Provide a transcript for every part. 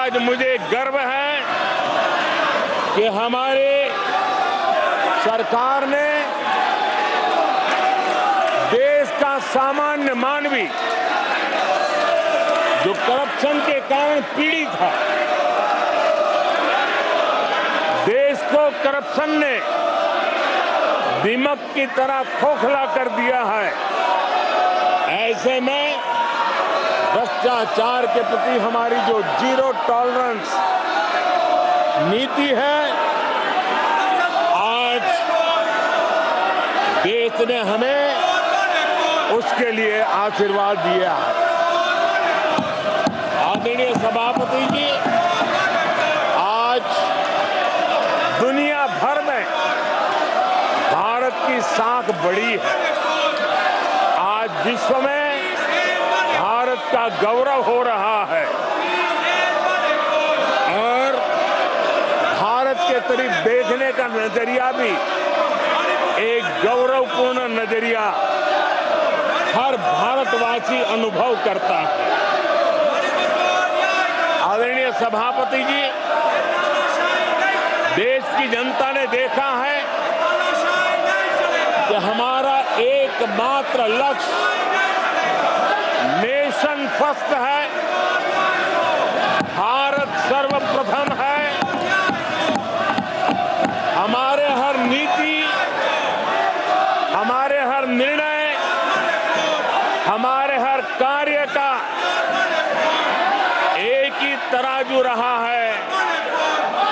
आज मुझे गर्व है कि हमारे सरकार ने देश का सामान्य मानवी जो करप्शन के कारण पीड़ित है, देश को करप्शन ने दीमक की तरह खोखला कर दिया है। ऐसे में भ्रष्टाचार के प्रति हमारी जो जीरो टॉलरेंस नीति है, आज देश ने हमें उसके लिए आशीर्वाद दिया है। आदरणीय सभापति जी, आज दुनिया भर में भारत की साख बढ़ी है। आज विश्व में भारत का गौरव हो रहा है और भारत के करीब देखने का नजरिया भी एक गौरवपूर्ण नजरिया हर भारतवासी अनुभव करता है। आदरणीय सभापति जी, देश की जनता ने देखा है कि हमारा एकमात्र लक्ष्य नेशन फर्स्ट है, भारत सर्वप्रथम है। हमारे हर नीति, हमारे हर निर्णय, हमारे हर कार्य का एक ही तराजू रहा है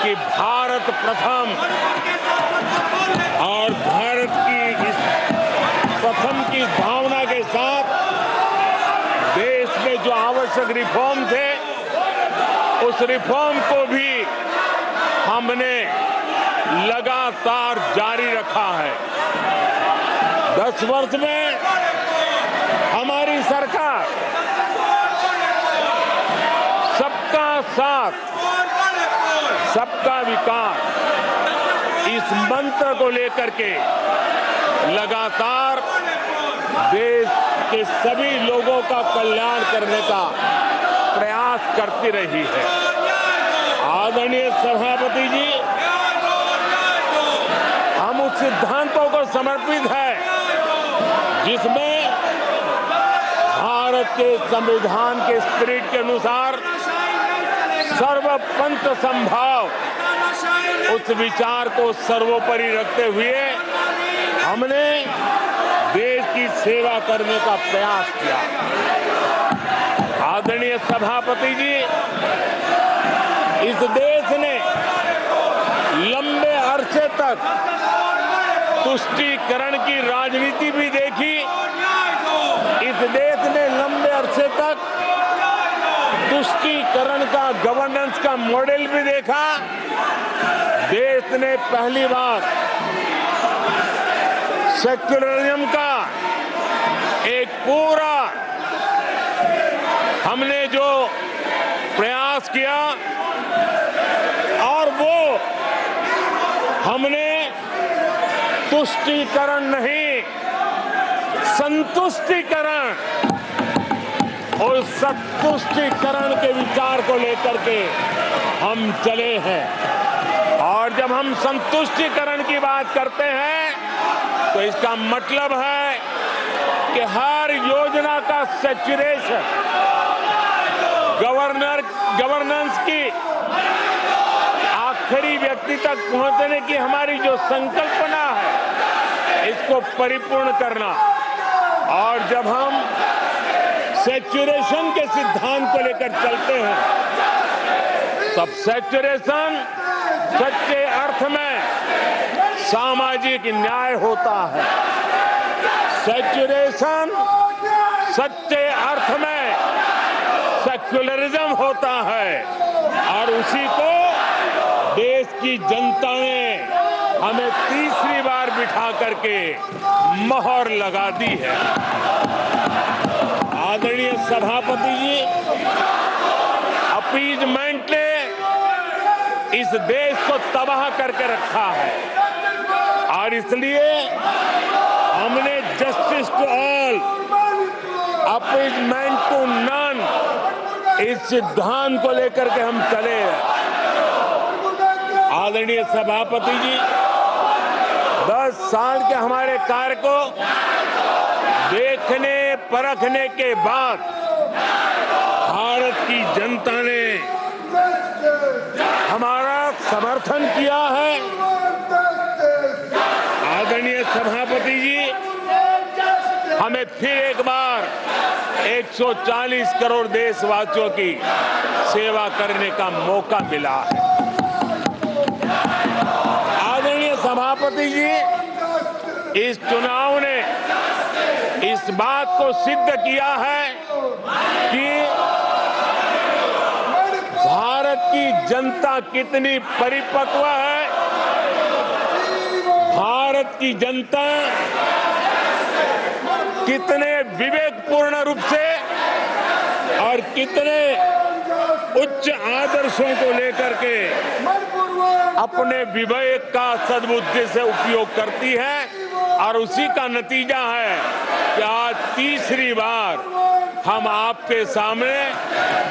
कि भारत प्रथम, और भारत की इस प्रथम की भावना के साथ देश में जो आवश्यक रिफॉर्म थे, उस रिफॉर्म को भी हमने लगातार जारी रखा है। 10 वर्ष में हमारी सरकार सबका साथ, सबका विकास, इस मंत्र को लेकर के लगातार देश के सभी लोगों का कल्याण करने का प्रयास करती रही है। आदरणीय सभापति जी, हम उस सिद्धांतों को समर्पित है जिसमें भारत के संविधान के स्पिरिट के अनुसार सर्वपंथ संभाव, उस विचार को सर्वोपरि रखते हुए हमने देश की सेवा करने का प्रयास किया। आदरणीय सभापति जी, इस देश ने लंबे अरसे तक तुष्टीकरण की राजनीति भी देखी। इस देश ने लंबे अरसे तक तुष्टीकरण का, गवर्नेंस का मॉडल भी देखा। देश ने पहली बार सेक्युलरिज्म का एक पूरा हमने जो प्रयास किया, और वो हमने तुष्टीकरण नहीं, संतुष्टीकरण और संतुष्टीकरण के विचार को लेकर के हम चले हैं। और जब हम संतुष्टीकरण की बात करते हैं तो इसका मतलब है कि हर योजना का सैचुरेशन, गवर्नेंस की आखिरी व्यक्ति तक पहुंचने की हमारी जो संकल्पना है, इसको परिपूर्ण करना। और जब हम सैचुरेशन के सिद्धांत को लेकर चलते हैं, तब सैचुरेशन सच्चे अर्थ में सामाजिक न्याय होता है। सैचुरेशन सच्चे अर्थ में सेक्युलरिज्म होता है, और उसी को देश की जनता ने हमें तीसरी बार बिठा करके मोहर लगा दी है। आदरणीय सभापति जी, अपीजमेंट ने इस देश को तबाह करके रखा है, और इसलिए हमने justice to all, appeasement to none, इस सिद्धांत को लेकर के हम चले हैं। आदरणीय सभापति जी, 10 साल के हमारे कार्य को देखने परखने के बाद भारत की जनता ने हमारा समर्थन किया है। आदरणीय सभापति जी, हमें फिर एक बार 140 करोड़ देशवासियों की सेवा करने का मौका मिला है। आदरणीय सभापति जी, इस चुनाव ने इस बात को सिद्ध किया है कि भारत की जनता कितनी परिपक्व है। भारत की जनता कितने विवेकपूर्ण रूप से और कितने उच्च आदर्शों को लेकर के अपने विवेक का सद्बुद्धि से उपयोग करती है, और उसी का नतीजा है कि आज तीसरी बार हम आपके सामने,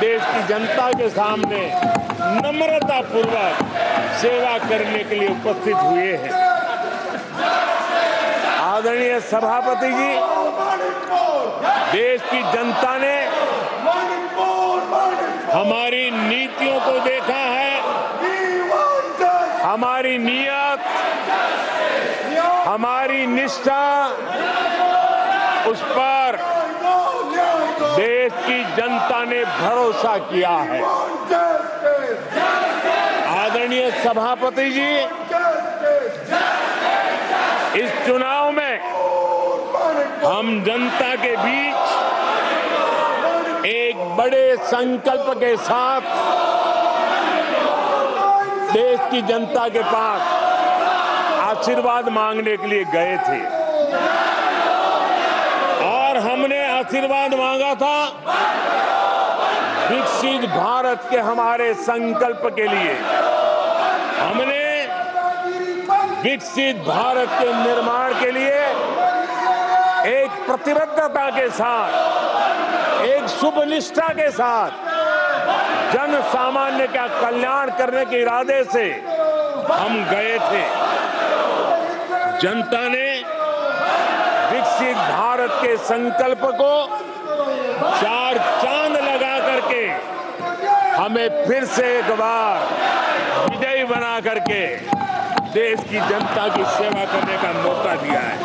देश की जनता के सामने नम्रता पूर्वक सेवा करने के लिए उपस्थित हुए हैं। आदरणीय सभापति जी, देश की जनता ने हमारी नीतियों को देखा है, हमारी नीयत, हमारी निष्ठा, उस पर देश की जनता ने भरोसा किया है। आदरणीय सभापति जी, इस चुनाव में हम जनता के बीच एक बड़े संकल्प के साथ देश की जनता के पास आशीर्वाद मांगने के लिए गए थे, और हमने आशीर्वाद मांगा था विकसित भारत के हमारे संकल्प के लिए। हमने विकसित भारत के निर्माण के लिए एक प्रतिबद्धता के साथ, एक शुभ निष्ठा के साथ, जन सामान्य का कल्याण करने के इरादे से हम गए थे। जनता ने विकसित भारत के संकल्प को 4 चांद लगा करके हमें फिर से एक बार विजयी बना करके देश की जनता की सेवा करने का मौका दिया है।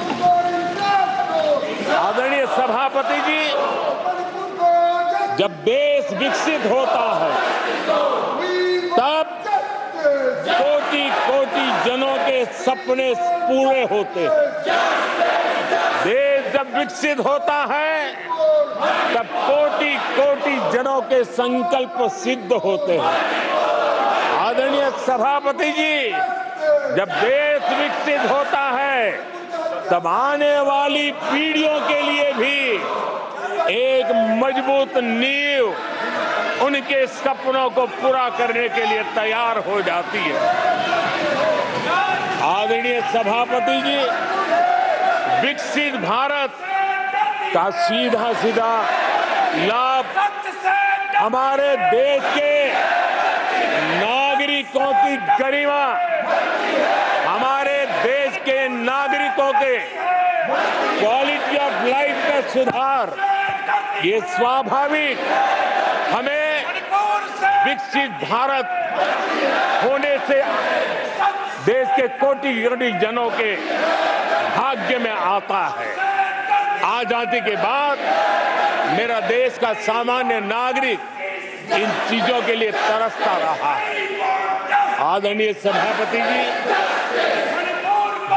आदरणीय सभापति जी, जब देश विकसित होता है तब कोटि कोटि जनों के सपने पूरे होते हैं। देश जब विकसित होता है तब कोटि कोटि जनों के संकल्प सिद्ध होते हैं। आदरणीय सभापति जी, जब देश विकसित होता है तब आने वाली पीढ़ियों के लिए भी एक मजबूत नींव उनके सपनों को पूरा करने के लिए तैयार हो जाती है। आदरणीय सभापति जी, विकसित भारत का सीधा सीधा लाभ हमारे देश के नागरिकों की गरिमा, हमारे देश के नागरिकों के क्वालिटी ऑफ लाइफ का सुधार, ये स्वाभाविक हमें विकसित भारत होने से देश के कोटि कोटि जनों के भाग्य में आता है। आजादी के बाद मेरा देश का सामान्य नागरिक इन चीजों के लिए तरसता रहा है। आदरणीय सभापति जी,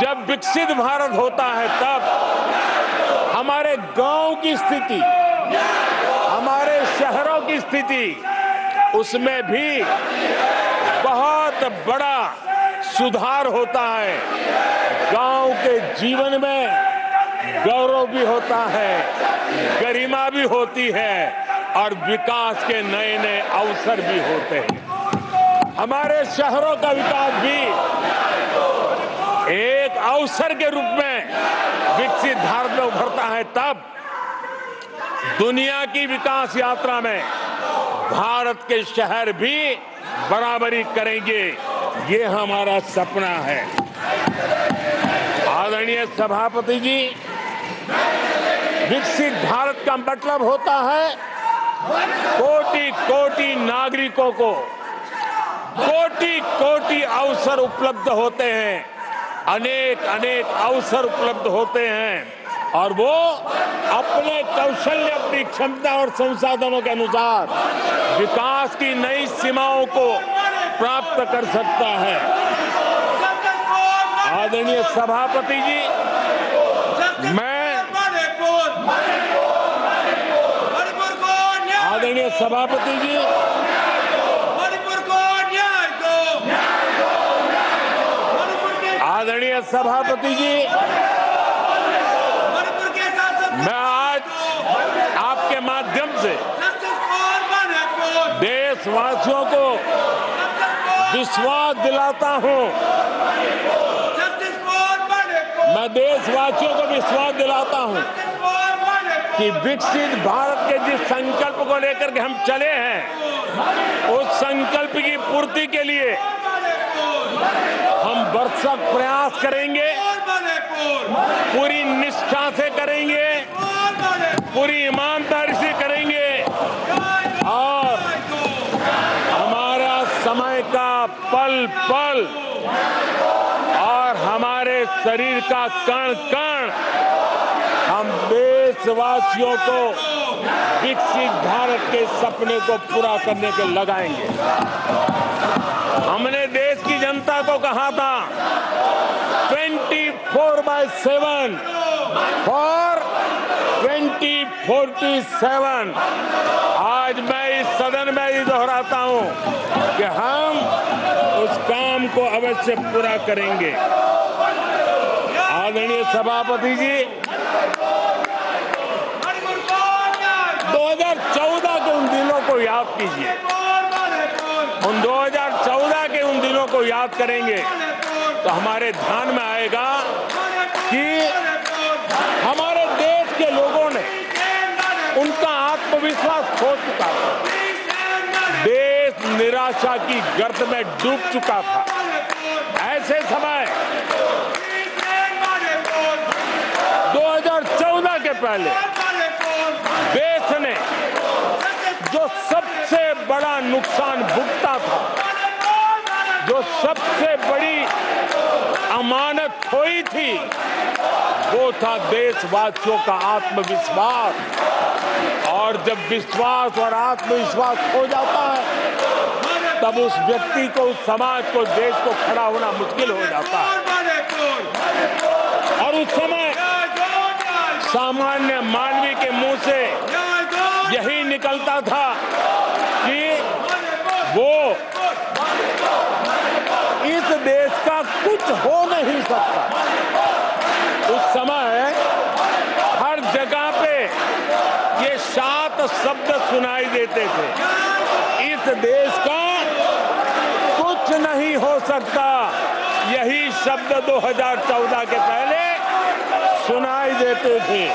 जब विकसित भारत होता है तब हमारे गांव की स्थिति, हमारे शहरों की स्थिति, उसमें भी बहुत बड़ा सुधार होता है। गांव के जीवन में गौरव भी होता है, गरिमा भी होती है और विकास के नए नए अवसर भी होते हैं। हमारे शहरों का विकास भी एक अवसर के रूप में विकसित भारत में उभरता है तब दुनिया की विकास यात्रा में भारत के शहर भी बराबरी करेंगे, ये हमारा सपना है। आदरणीय सभापति जी, विकसित भारत का मतलब होता है कोटि कोटि नागरिकों को कोटि कोटि अवसर उपलब्ध होते हैं, अनेक अनेक अवसर उपलब्ध होते हैं और वो अपने कौशल्य, अपनी क्षमता और संसाधनों के अनुसार विकास की नई सीमाओं को प्राप्त कर सकता है। आदरणीय सभापति जी, आदरणीय सभापति जी, आदरणीय सभापति जी, मैं आज आपके माध्यम से देशवासियों को विश्वास दिलाता हूं, मैं देशवासियों को विश्वास दिलाता हूं कि विकसित भारत के जिस संकल्प को लेकर के हम चले हैं, उस संकल्प की पूर्ति के लिए हम भरसक प्रयास करेंगे, पूरी निष्ठा से करेंगे, पूरी ईमानदारी से करेंगे और हमारा समय का पल पल और हमारे शरीर का कण कण हम देशवासियों को विकसित भारत के सपने को पूरा करने के लगाएंगे। हमने देश की जनता को कहा था 24/7 फॉर 2047। आज मैं इस सदन में ही दोहराता हूं कि हम उस काम को अवश्य पूरा करेंगे। आदरणीय सभापति जी, 2014 के उन दिनों को याद कीजिए, उन 2014 के उन दिनों को याद करेंगे तो हमारे ध्यान में आएगा कि हमारे देश के लोगों ने उनका आत्मविश्वास खो चुका था, देश निराशा की गर्त में डूब चुका था। ऐसे समय 2014 के पहले देश ने जो सबसे बड़ा नुकसान भुगता था, जो सबसे बड़ी अमानत खोई थी, वो था देशवासियों का आत्मविश्वास। और जब विश्वास और आत्मविश्वास खो जाता है, तब उस व्यक्ति को, उस समाज को, देश को खड़ा होना मुश्किल हो जाता है। और उस समय सामान्य मानवी के मुंह से यही निकलता था कि वो इस देश का कुछ हो नहीं सकता। उस समय हर जगह पे ये 7 शब्द सुनाई देते थे, इस देश का कुछ नहीं हो सकता। यही शब्द 2014 के पहले सुनाई देते थे।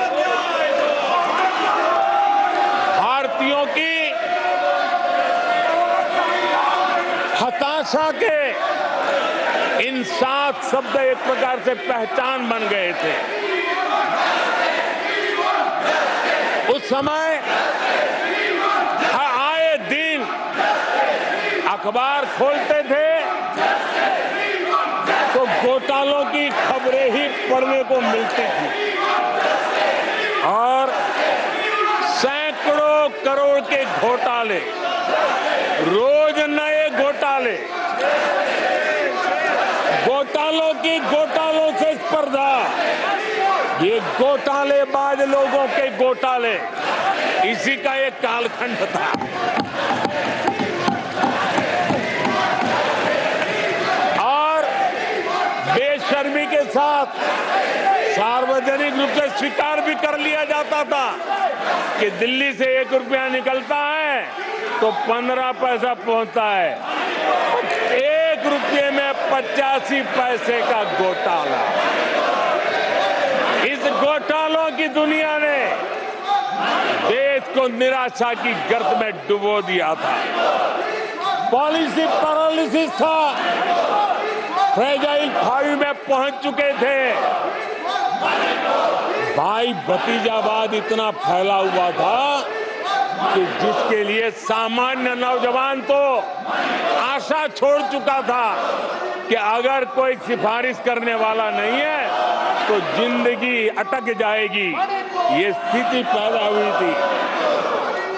भारतीयों की हताशा के इन 7 शब्द एक प्रकार से पहचान बन गए थे। उस समय आए दिन अखबार खोलते थे तो घोटालों की खबरें ही पढ़ने को मिलती थी और सैकड़ों करोड़ के घोटाले, रोज नए घोटाले, घोटालों से स्पर्धा, ये घोटालेबाज लोगों के घोटाले, इसी का एक कालखंड था। और बेशर्मी के साथ सार्वजनिक रूप से स्वीकार भी कर लिया जाता था कि दिल्ली से 1 रुपया निकलता है तो 15 पैसा पहुंचता है। 1 रुपये में 85 पैसे का घोटाला। इस घोटालों की दुनिया ने देश को निराशा की गर्त में डुबो दिया था। पॉलिसी पैरालिसिस था, फ्रेजाइल 5 में पहुंच चुके थे। भाई भतीजावाद इतना फैला हुआ था कि जिसके लिए सामान्य नौजवान तो आशा छोड़ चुका था कि अगर कोई सिफारिश करने वाला नहीं है तो जिंदगी अटक जाएगी। ये स्थिति पैदा हुई थी।